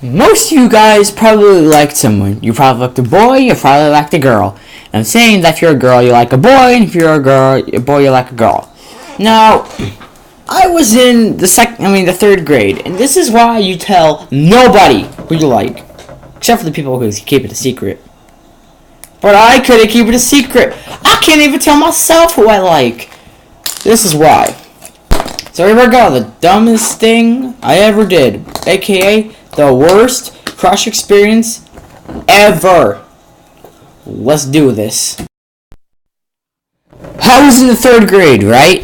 Most of you guys probably liked someone. You probably liked a boy, you probably liked a girl. And I'm saying that if you're a girl, you like a boy, and if you're a boy, you like a girl. Now, I was in the third grade, and this is why you tell nobody who you like. Except for the people who keep it a secret. But I couldn't keep it a secret. I can't even tell myself who I like. This is why. So here we go, the dumbest thing I ever did. AKA, the worst crush experience ever. Let's do this. I was in the third grade, right?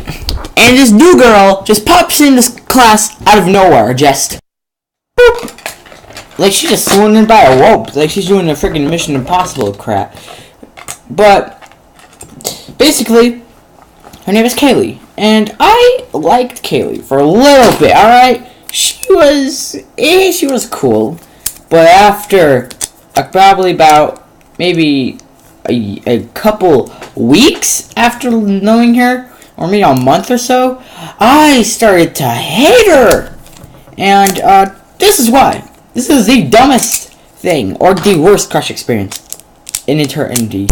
And this new girl just pops in this class out of nowhere, just boop. Like she just swung in by a rope. Like she's doing a freaking Mission Impossible crap. But basically, her name is Kaylee. And I liked Kaylee for a little bit, alright? She was cool. But after probably about maybe a couple weeks after knowing her, or maybe a month or so, I started to hate her. And this is why. This is the dumbest thing, or the worst crush experience in eternity.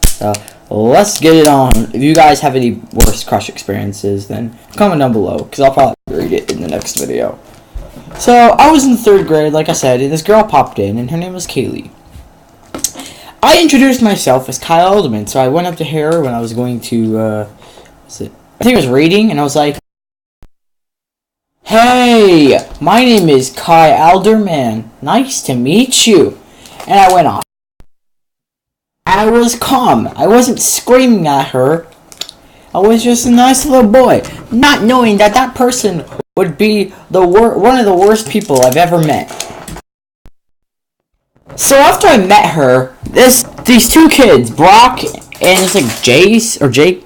So, let's get it on. If you guys have any worst crush experiences, then comment down below, because I'll probably read it in the next video. So, I was in the third grade, like I said, and this girl popped in, and her name was Kaylee. I introduced myself as Kyle Alderman, so I went up to her when I was going to, I think it was reading, and I was like, "Hey, my name is Kai Alderman. Nice to meet you." And I went off. I was calm. I wasn't screaming at her. I was just a nice little boy, not knowing that that person would be one of the worst people I've ever met. So after I met her, these two kids, Brock and it's like Jace or Jay.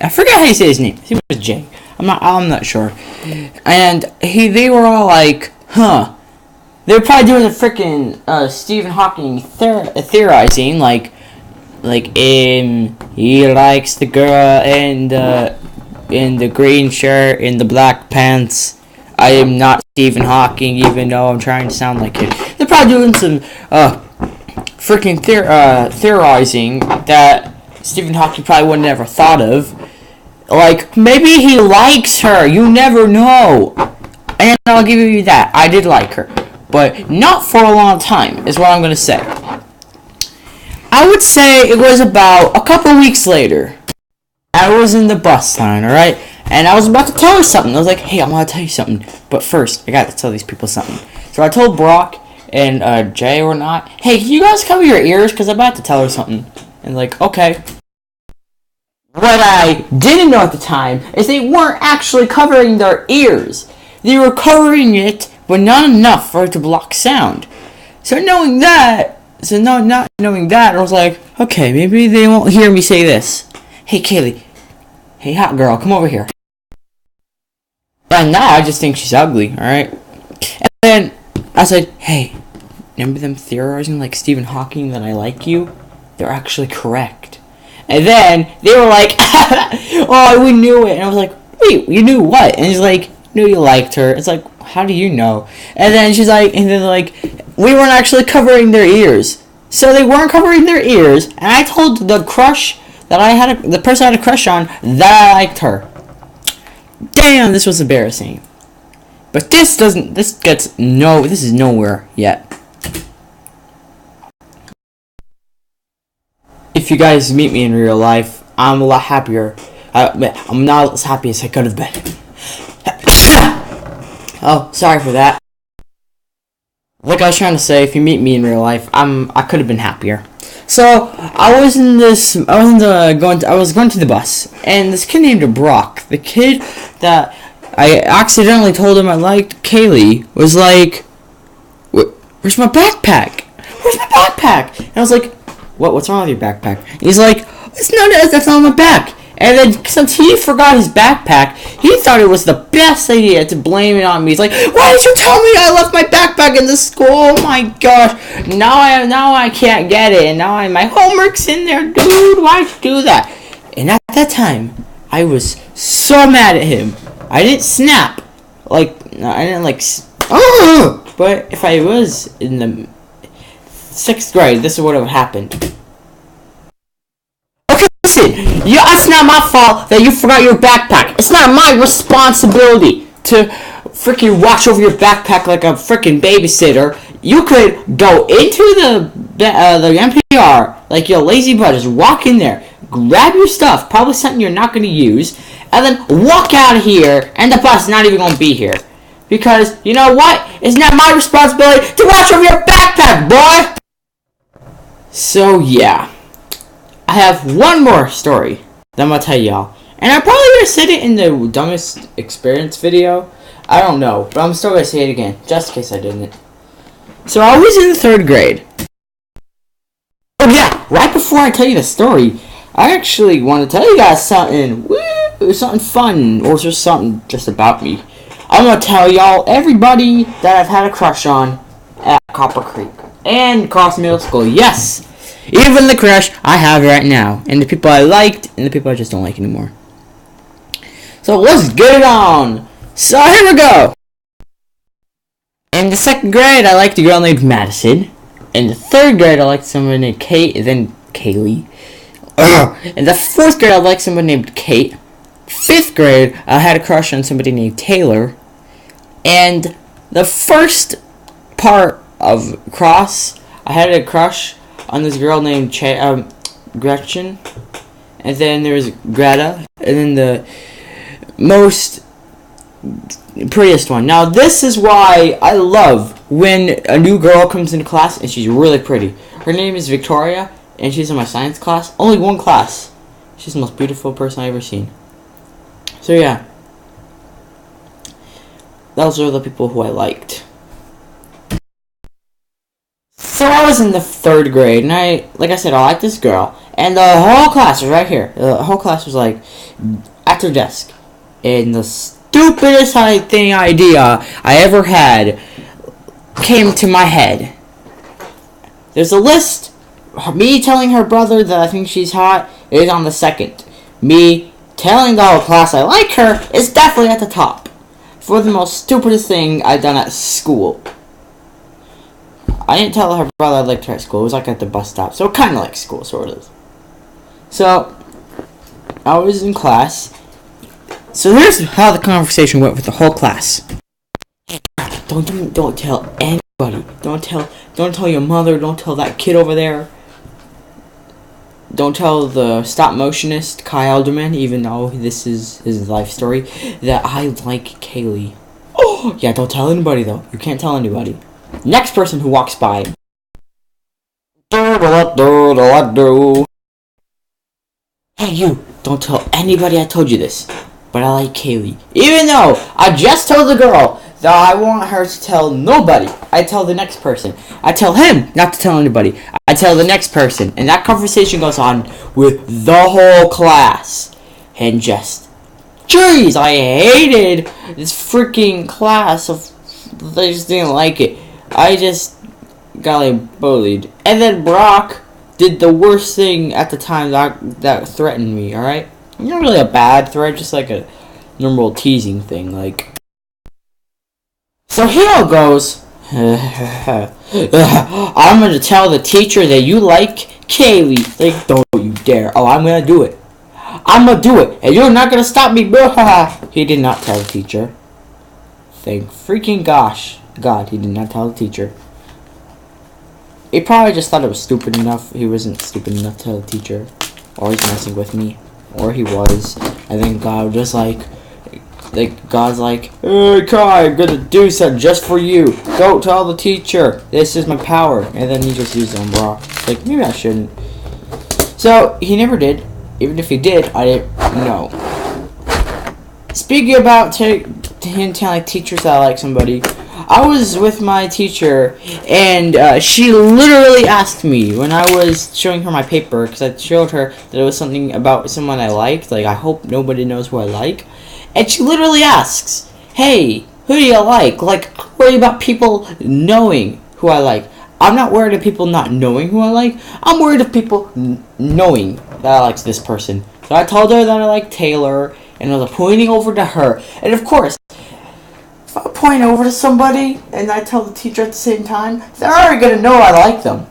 I forget how you say his name. I think it was Jay. I'm not sure. And they were all like, huh. They were probably doing the freaking Stephen Hawking theorizing, like he likes the girl in the green shirt in the black pants. I am not Stephen Hawking, even though I'm trying to sound like it. They're probably doing some freaking theorizing that Stephen Hawking probably would have never thought of. Like, maybe he likes her. You never know. And I'll give you that. I did like her. But not for a long time, is what I'm going to say. I would say it was about a couple weeks later. I was in the bus line, alright? And I was about to tell her something. I was like, hey, I want to tell you something. But first, I got to tell these people something. So I told Brock and Jay or not, hey, can you guys cover your ears? Because I'm about to tell her something. And like, okay. What I didn't know at the time is they weren't actually covering their ears. They were covering it, but not enough for it to block sound. Not knowing that, I was like, okay, maybe they won't hear me say this. Hey, Kaylee. Hey, hot girl, come over here. And now I just think she's ugly, alright? And then I said, hey, remember them theorizing like Stephen Hawking that I like you? They're actually correct. And then they were like, oh, we knew it. And I was like, wait, you knew what? And he's like, knew you liked her. It's like, how do you know? And then she's like, we weren't actually covering their ears. So they weren't covering their ears. And I told the crush that the person I had a crush on, that I liked her. Damn, this was embarrassing. But this is nowhere yet. If you guys meet me in real life, I'm a lot happier. I'm not as happy as I could have been. Oh, sorry for that. Like I was trying to say, if you meet me in real life, I could have been happier. So I was going to the bus, and this kid named Brock, the kid that I accidentally told him I liked, Kaylee, was like, "Where's my backpack? Where's my backpack?" And I was like, What's wrong with your backpack? And he's like, that's not on my back. And then, since he forgot his backpack, he thought it was the best idea to blame it on me. He's like, why did you tell me I left my backpack in the school? Oh my gosh. Now I can't get it. And now my homework's in there. Dude, why'd you do that? And at that time, I was so mad at him. I didn't snap. But But if I was in the 6th grade, this is what would have happened. Okay, listen, it's not my fault that you forgot your backpack. It's not my responsibility to freaking watch over your backpack like a freaking babysitter. You could go into the NPR like your lazy butt, just walk in there, grab your stuff, probably something you're not going to use, and then walk out of here, and the bus is not even going to be here. Because, you know what? It's not my responsibility to watch over your backpack, boy! So, yeah. I have one more story that I'm going to tell y'all. And I'm probably going to say it in the dumbest experience video. I don't know, but I'm still going to say it again, just in case I didn't. So, I was in the 3rd grade. Oh, yeah, right before I tell you the story, I actually want to tell you guys something. Woo! Something fun, or just something just about me. I'm going to tell y'all everybody that I've had a crush on at Copper Creek and Cross Middle School. Yes, even the crush I have right now, and the people I liked, and the people I just don't like anymore. So let's get it on. So here we go. In the 2nd grade, I liked a girl named Madison. In the 3rd grade, I liked someone named Kate, and then Kaylee. In the 4th grade, I liked someone named Kate. 5th grade, I had a crush on somebody named Taylor. And the first part of Cross, I had a crush on this girl named Gretchen. And then there was Greta. And then the most prettiest one. Now, this is why I love when a new girl comes into class and she's really pretty. Her name is Victoria, and she's in my science class. Only one class. She's the most beautiful person I've ever seen. So, yeah. Those are the people who I liked. So I was in the 3rd grade, and like I said, I liked this girl, and the whole class was right here. The whole class was like at their desk, and the stupidest idea I ever had came to my head. There's a list. Me telling her brother that I think she's hot is on the 2nd. Me telling the whole class I like her is definitely at the top. For the most stupidest thing I've done at school. I didn't tell her brother I liked her at school. It was like at the bus stop. So kind of like school, sort of. So, I was in class. So here's how the conversation went with the whole class. Don't tell anybody. Don't tell your mother. Don't tell that kid over there. Don't tell the stop motionist, Kai Alderman, even though this is his life story, that I like Kaylee. Oh, yeah, don't tell anybody, though. You can't tell anybody. Next person who walks by. Hey, you, don't tell anybody I told you this, but I like Kaylee. Even though I just told the girl that I want her to tell nobody. I tell the next person. I tell him not to tell anybody. I tell the next person. And that conversation goes on with the whole class. And just, jeez, I hated this freaking class. I just didn't like it. I just got like bullied. And then Brock did the worst thing at the time that threatened me, alright? Not really a bad threat, just like a normal teasing thing, like. So here it goes. I'm going to tell the teacher that you like Kaylee. Like, don't you dare. Oh, I'm going to do it. I'm going to do it. And you're not going to stop me. He did not tell the teacher. Thank freaking gosh. God, he did not tell the teacher. He probably just thought it was stupid enough. He wasn't stupid enough to tell the teacher. Or he's messing with me. Or he was. And then God just like God's like, hey Kai, I'm gonna do something just for you. Don't tell the teacher. This is my power. And then he just used it on Brock. Like, maybe I shouldn't. So, he never did. Even if he did, I didn't know. Speaking about him telling teachers that I like somebody, I was with my teacher, and she literally asked me when I was showing her my paper, because I showed her that it was something about someone I liked, like, I hope nobody knows who I like. And she literally asks, hey, who do you like? Like, I'm worried about people knowing who I like. I'm not worried of people not knowing who I like. I'm worried of people knowing that I like this person. So I told her that I like Taylor, and I was pointing over to her. And of course, if I'm point over to somebody and I tell the teacher at the same time, they're already gonna know I like them.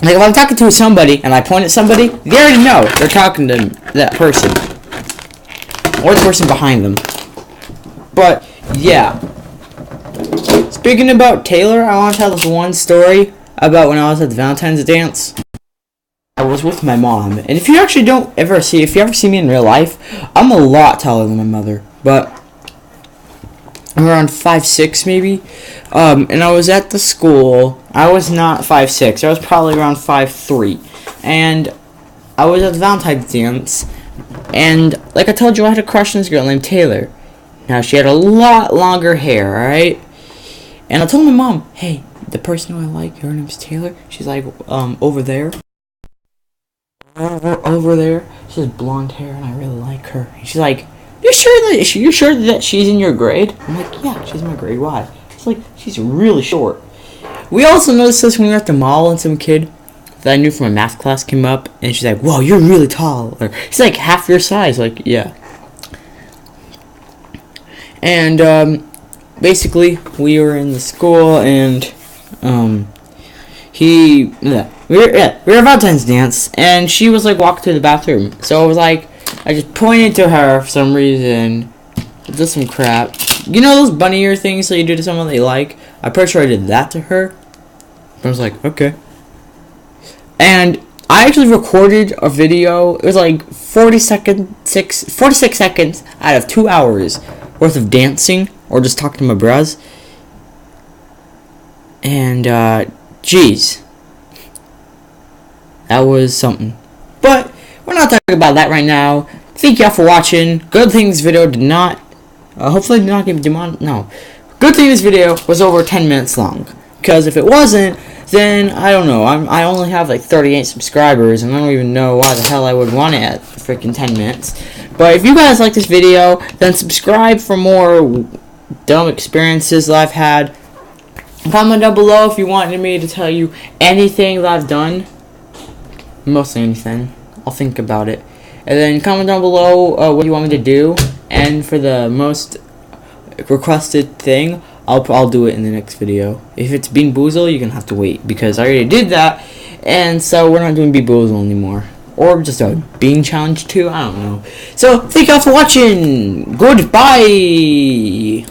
Like if I'm talking to somebody and I point at somebody, they already know they're talking to that person or the person behind them. But yeah. Speaking about Taylor, I want to tell this one story about when I was at the Valentine's dance. I was with my mom, and if you ever see me in real life, I'm a lot taller than my mother, but I'm around 5'6" maybe. And I was at the school. I was not 5'6". I was probably around 5'3", and I was at the Valentine's dance. And like I told you, I had a crush on this girl named Taylor. Now she had a lot longer hair, alright? And I told my mom, hey, the person who I like, her name's Taylor. She's like, over there. Over there. She has blonde hair and I really like her. And she's like, you sure that she's in your grade? I'm like, yeah, she's in my grade. Why? She's like, she's really short. We also noticed this when we were at the mall and some kid that I knew from my math class came up and she's like, whoa, you're really tall. Or, he's like half your size. Like, yeah. And basically we were in the school and we were at Valentine's dance and she was like walking to the bathroom. So I was like, I just pointed to her for some reason. Did some crap. You know those bunny ear things that you do to someone that you like? I'm pretty sure I did that to her. I was like, okay. And I actually recorded a video. It was like 46 seconds out of 2 hours worth of dancing or just talking to my bros. And jeez, that was something. But we're not talking about that right now. Thank y'all for watching. Good thing this video did not. Hopefully, did not get demon. No. Good thing this video was over 10 minutes long. Because if it wasn't, then I don't know. I only have like 38 subscribers, and I don't even know why the hell I would want it at freaking 10 minutes. But if you guys like this video, then subscribe for more dumb experiences that I've had. Comment down below if you wanted me to tell you anything that I've done. Mostly anything. I'll think about it. And then comment down below what you want me to do. And for the most requested thing, I'll do it in the next video. If it's Bean Boozle, you're gonna have to wait because I already did that, and so we're not doing Bean Boozle anymore, or just a Bean Challenge 2. I don't know. So thank y'all for watching. Goodbye.